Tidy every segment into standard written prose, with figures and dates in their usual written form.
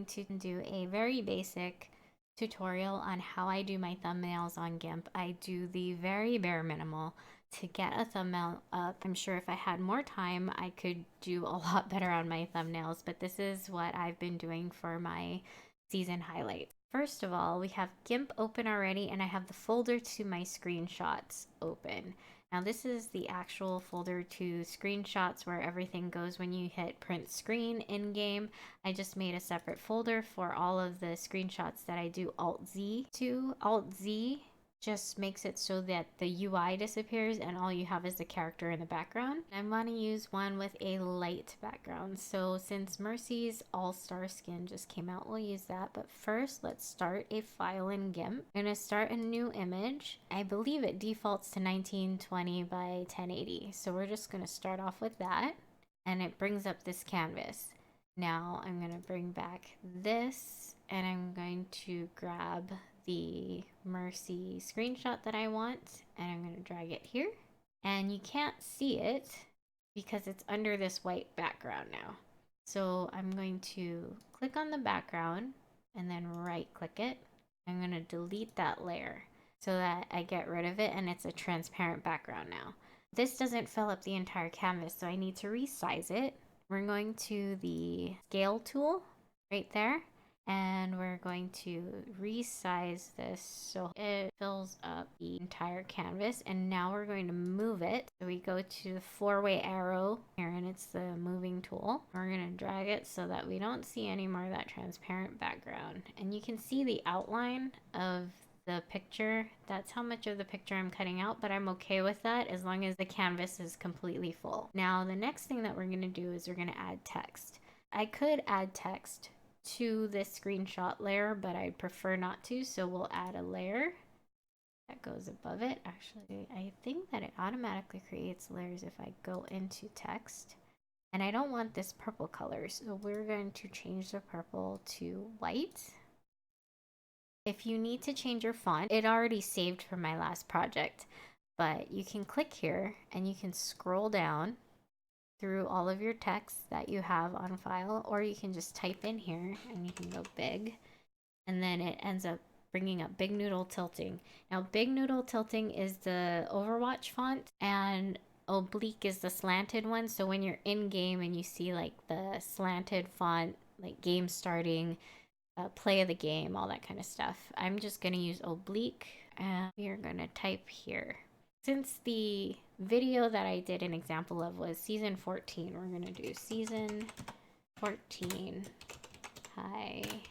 going to do a very basic tutorial on how I do my thumbnails on GIMP. I do the very bare minimal to get a thumbnail up. I'm sure if I had more time, I could do a lot better on my thumbnails, but this is what I've been doing for my season highlights. First of all, we have GIMP open already, and I have the folder to my screenshots open. Now this is the actual folder to screenshots where everything goes when you hit print screen in game. I just made a separate folder for all of the screenshots that I do Alt-Z to. Alt-Z just makes it so that the UI disappears and all you have is the character in the background. I want to use one with a light background. So since Mercy's all-star skin just came out, we'll use that. But first, let's start a file in GIMP. I'm going to start a new image. I believe it defaults to 1920 by 1080. So we're just going to start off with that. And it brings up this canvas. Now I'm going to bring back this and I'm going to grab the Mercy screenshot that I want and I'm going to drag it here. And you can't see it because it's under this white background now. So I'm going to click on the background and then right click it. I'm going to delete that layer so that I get rid of it and it's a transparent background now. This doesn't fill up the entire canvas, so I need to resize it. We're going to the scale tool right there. And we're going to resize this so it fills up the entire canvas. And now we're going to move it. So we go to the four-way arrow here and it's the moving tool. We're going to drag it so that we don't see any more of that transparent background. And you can see the outline of the picture. That's how much of the picture I'm cutting out, but I'm okay with that as long as the canvas is completely full. Now the next thing that we're going to do is we're going to add text. I could add text to this screenshot layer, but I'd prefer not to, so we'll add a layer that goes above it. Actually, I think that it automatically creates layers if I go into text, and I don't want this purple color, so we're going to change the purple to white. If you need to change your font, it already saved from my last project, but you can click here and you can scroll down through all of your text that you have on file, or you can just type in here and you can go big, and then it ends up bringing up Big Noodle Tilting. Now Big Noodle Tilting is the Overwatch font and Oblique is the slanted one. So when you're in game and you see like the slanted font, like game starting, play of the game, all that kind of stuff, I'm just going to use Oblique and we are going to type here. Since the video that I did an example of was season 14, we're going to do season 14 highlight.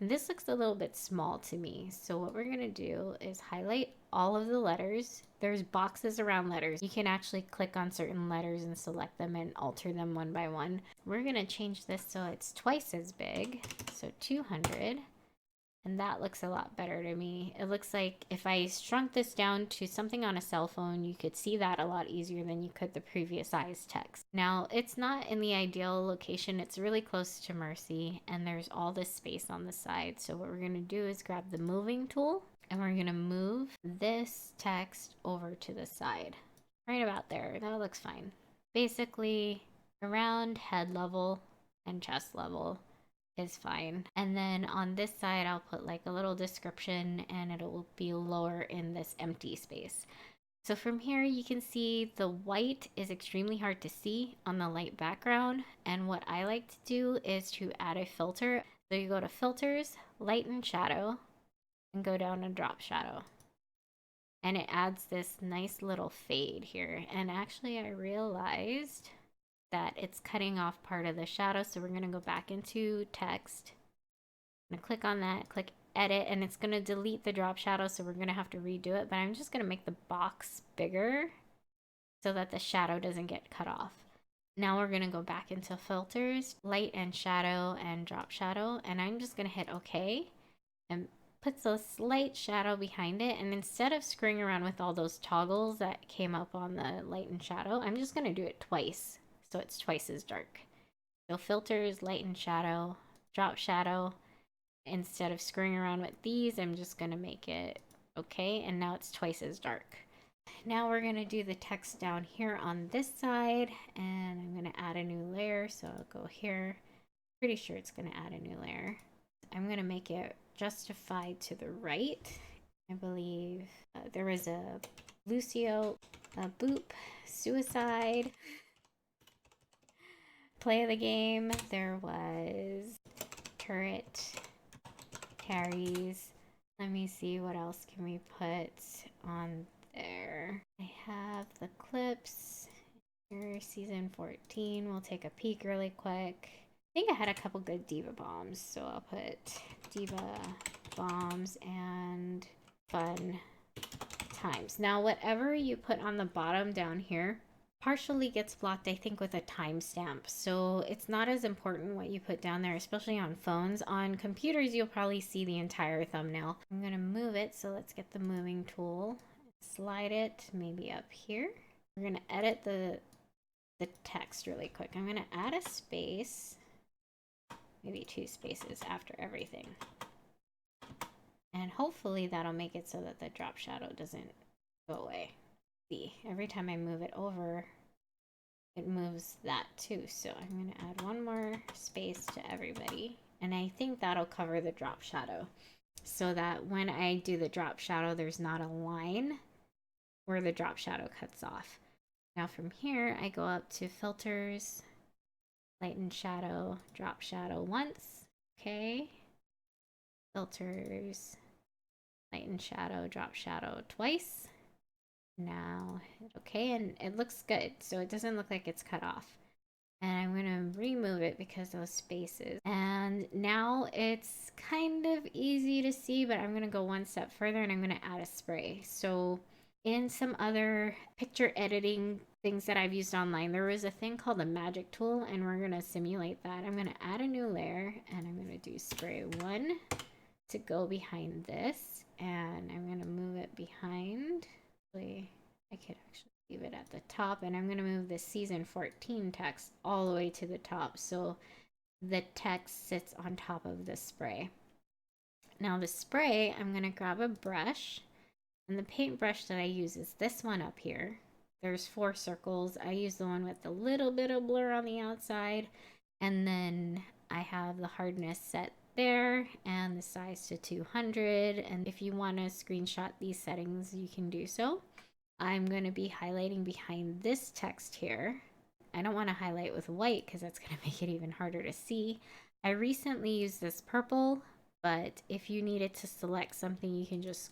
And this looks a little bit small to me. So what we're going to do is highlight all of the letters. There's boxes around letters. You can actually click on certain letters and select them and alter them one by one. We're going to change this so it's twice as big. So 200. And that looks a lot better to me. It looks like if I shrunk this down to something on a cell phone, you could see that a lot easier than you could the previous size text. Now, it's not in the ideal location. It's really close to Mercy, and there's all this space on the side. So what we're going to do is grab the moving tool, and we're going to move this text over to the side. Right about there. That looks fine. Basically, around head level and chest level is fine. And then on this side, I'll put like a little description and it will be lower in this empty space. So from here, you can see the white is extremely hard to see on the light background. And what I like to do is to add a filter. So you go to filters, light and shadow, and go down to drop shadow. And it adds this nice little fade here. And actually I realized that it's cutting off part of the shadow, so we're going to go back into text. I'm going to click on that, click edit, and it's going to delete the drop shadow, so we're going to have to redo it, but I'm just going to make the box bigger so that the shadow doesn't get cut off. Now we're going to go back into filters, light and shadow, and drop shadow, and I'm just going to hit OK and put a slight shadow behind it. And instead of screwing around with all those toggles that came up on the light and shadow, I'm just going to do it twice. So it's twice as dark. So filters, light and shadow, drop shadow. Instead of screwing around with these, I'm just going to make it okay. And now it's twice as dark. Now we're going to do the text down here on this side. And I'm going to add a new layer. So I'll go here, Pretty sure it's going to add a new layer. I'm going to make it justified to the right. I believe there was a Lucio, a boop, suicide, play of the game. There was turret, carries. Let me see what else can we put on there. I have the clips. Here, season 14. We'll take a peek really quick. I think I had a couple good diva bombs, so I'll put diva bombs and fun times. Now, whatever you put on the bottom down here partially gets blocked, I think, with a timestamp. So it's not as important what you put down there, especially on phones. On computers, you'll probably see the entire thumbnail. I'm going to move it, so let's get the moving tool. Slide it maybe up here. We're going to edit the text really quick. I'm going to add a space, maybe 2 spaces after everything. And hopefully that'll make it so that the drop shadow doesn't go away. See, every time I move it over, it moves that too. So I'm going to add 1 more space to everybody. And I think that'll cover the drop shadow so that when I do the drop shadow, there's not a line where the drop shadow cuts off. Now from here, I go up to filters, lighten shadow, drop shadow once. Okay. Filters, lighten shadow, drop shadow twice. Now, okay, and it looks good. So it doesn't look like it's cut off. And I'm going to remove it because those spaces. And now it's kind of easy to see, but I'm going to go 1 step further and I'm going to add a spray. So in some other picture editing things that I've used online, there was a thing called the magic tool, and we're going to simulate that. I'm going to add a new layer, and I'm going to do spray 1 to go behind this, and I'm going to move it behind. I could actually leave it at the top, and I'm going to move the season 14 text all the way to the top, so the text sits on top of the spray. Now the spray, I'm going to grab a brush. And the paintbrush that I use is this one up here. There's 4 circles. I use the one with a little bit of blur on the outside. And then I have the hardness set there and the size to 200. And if you want to screenshot these settings, you can do so. I'm going to be highlighting behind this text here. I don't want to highlight with white because that's going to make it even harder to see. I recently used this purple, but if you needed to select something, you can just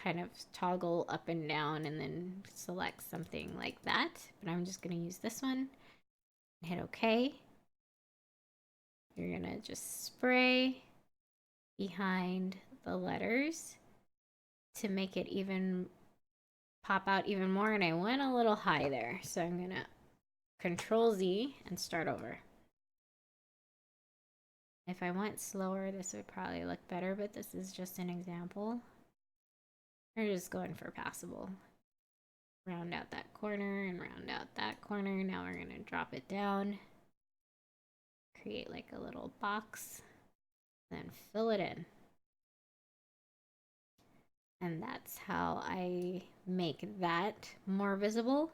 kind of toggle up and down and then select something like that. But I'm just going to use this one and hit OK. You're going to just spray behind the letters to make it even pop out even more. And I went a little high there. So I'm going to Control Z and start over. If I went slower, this would probably look better, but this is just an example. We're just going for passable. Round out that corner and round out that corner. Now we're going to drop it down. Create like a little box. Then fill it in. And that's how I make that more visible.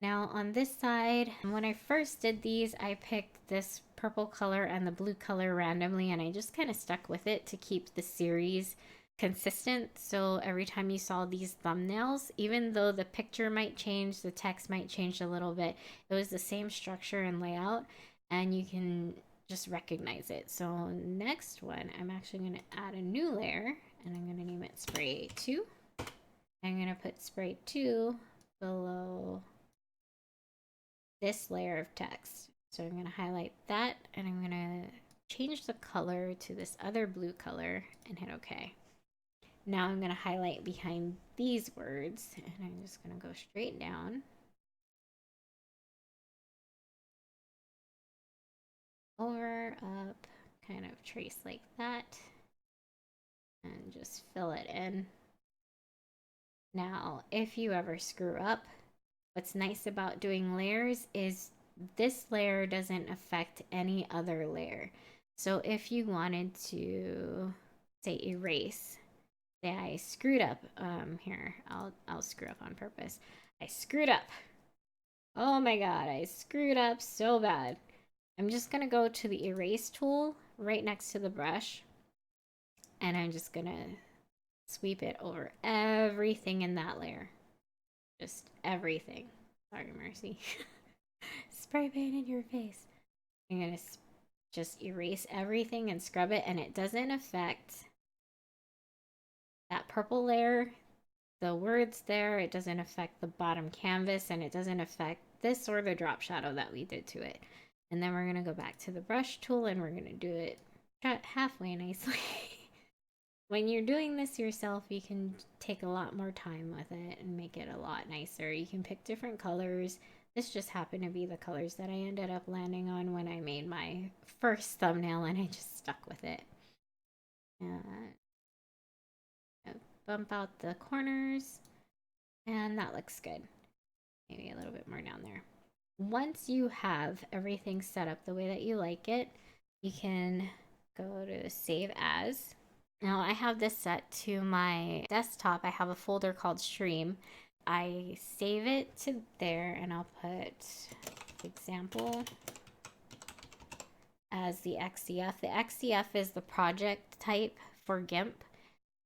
Now on this side, when I first did these, I picked this purple color and the blue color randomly, and I just kind of stuck with it to keep the series consistent. So every time you saw these thumbnails, even though the picture might change, the text might change a little bit, it was the same structure and layout, and you can just recognize it. So next one, I'm actually going to add a new layer, and I'm going to name it spray 2. I'm going to put spray 2 below this layer of text. So I'm going to highlight that, and I'm going to change the color to this other blue color and hit OK. Now I'm going to highlight behind these words, and I'm just going to go straight down. Over, up, kind of trace like that, and just fill it in. Now, if you ever screw up, what's nice about doing layers is this layer doesn't affect any other layer. So if you wanted to, say, erase, say I screwed up, here, I'll screw up on purpose. I screwed up. Oh my God, I screwed up so bad. I'm just going to go to the erase tool right next to the brush, and I'm just going to sweep it over everything in that layer. Just everything. Sorry, Mercy. Spray paint in your face. I'm going to just erase everything and scrub it, and it doesn't affect that purple layer, the words there. It doesn't affect the bottom canvas, and it doesn't affect this or the drop shadow that we did to it. And then we're going to go back to the brush tool, and we're going to do it halfway nicely. When you're doing this yourself, you can take a lot more time with it and make it a lot nicer. You can pick different colors. This just happened to be the colors that I ended up landing on when I made my first thumbnail, and I just stuck with it. Bump out the corners, and that looks good. Maybe a little bit more down there. Once you have everything set up the way that you like it, you can go to Save As. Now I have this set to my desktop. I have a folder called Stream. I save it to there, and I'll put example as the XCF. The XCF is the project type for GIMP,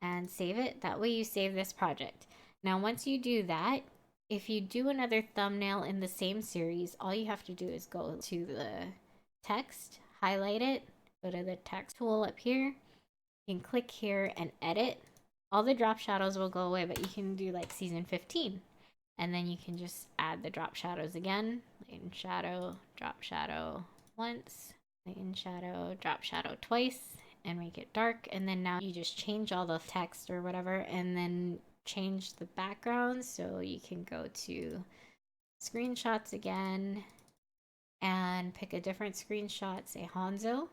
and save it. That way you save this project. Now once you do that, if you do another thumbnail in the same series, all you have to do is go to the text, highlight it, go to the text tool up here. You can click here and edit. All the drop shadows will go away, but you can do like season 15. And then you can just add the drop shadows again. Lighten shadow, drop shadow once, lighten shadow, drop shadow twice, and make it dark. And then now you just change all the text or whatever, and then change the background. So you can go to screenshots again and pick a different screenshot, say Hanzo.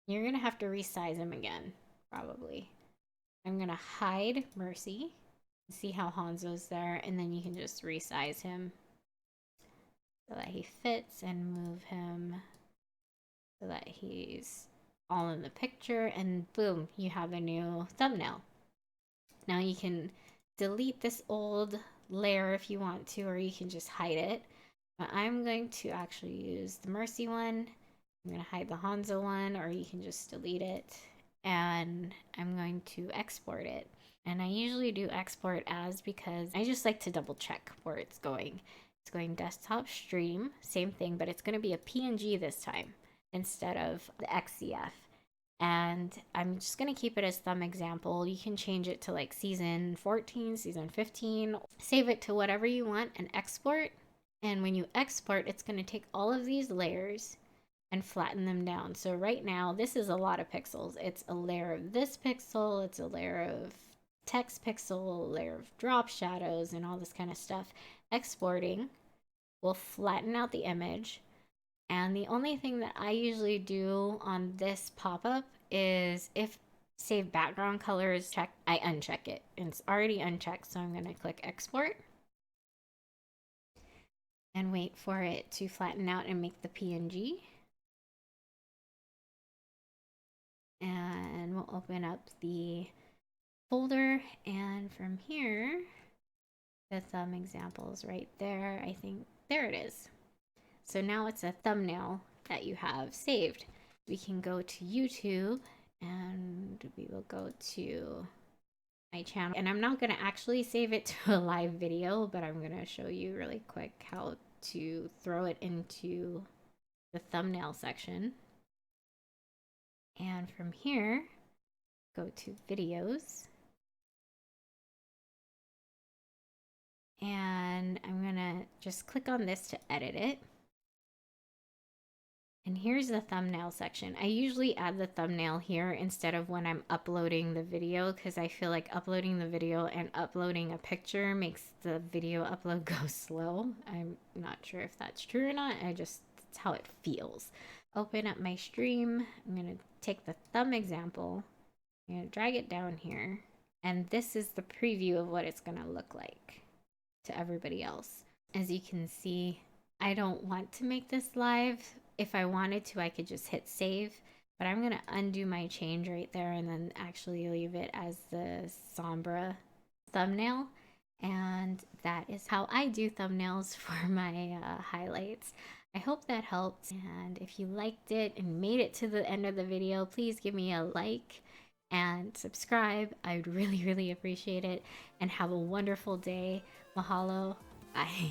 You're going to have to resize him again, probably. I'm going to hide Mercy. See how Hanzo's there, and then you can just resize him so that he fits, and move him so that he's all in the picture, and boom, you have a new thumbnail. Now you can delete this old layer if you want to, or you can just hide it. But I'm going to actually use the Mercy one. I'm going to hide the Hanzo one, or you can just delete it, and I'm going to export it. And I usually do export as because I just like to double check where it's going. It's going desktop stream, same thing, but it's going to be a PNG this time instead of the XCF. And I'm just going to keep it as thumb example. You can change it to like season 14, season 15, save it to whatever you want and export. And when you export, it's going to take all of these layers and flatten them down. So right now, this is a lot of pixels. It's a layer of this pixel, it's a layer of text pixel, a layer of drop shadows, and all this kind of stuff. Exporting will flatten out the image. And the only thing that I usually do on this pop-up is if save background color is checked, I uncheck it. And it's already unchecked, so I'm going to click export and wait for it to flatten out and make the PNG. And we'll open up the folder, and from here, the thumb examples right there. I think there it is. So now it's a thumbnail that you have saved. We can go to YouTube, and we will go to my channel. And I'm not going to actually save it to a live video, but I'm going to show you really quick how to throw it into the thumbnail section. And from here, go to videos. And I'm gonna just click on this to edit it. And here's the thumbnail section. I usually add the thumbnail here instead of when I'm uploading the video, because I feel like uploading the video and uploading a picture makes the video upload go slow. I'm not sure if that's true or not. That's how it feels. Open up my stream. I'm gonna take the thumb example. I'm gonna drag it down here. And this is the preview of what it's gonna look like to everybody else. As you can see, I don't want to make this live. If I wanted to, I could just hit save, but I'm gonna undo my change right there and then actually leave it as the Sombra thumbnail. And that is how I do thumbnails for my highlights. I hope that helped, and if you liked it and made it to the end of the video, please give me a like and subscribe. I would really, really appreciate it, and have a wonderful day. Mahalo. Bye.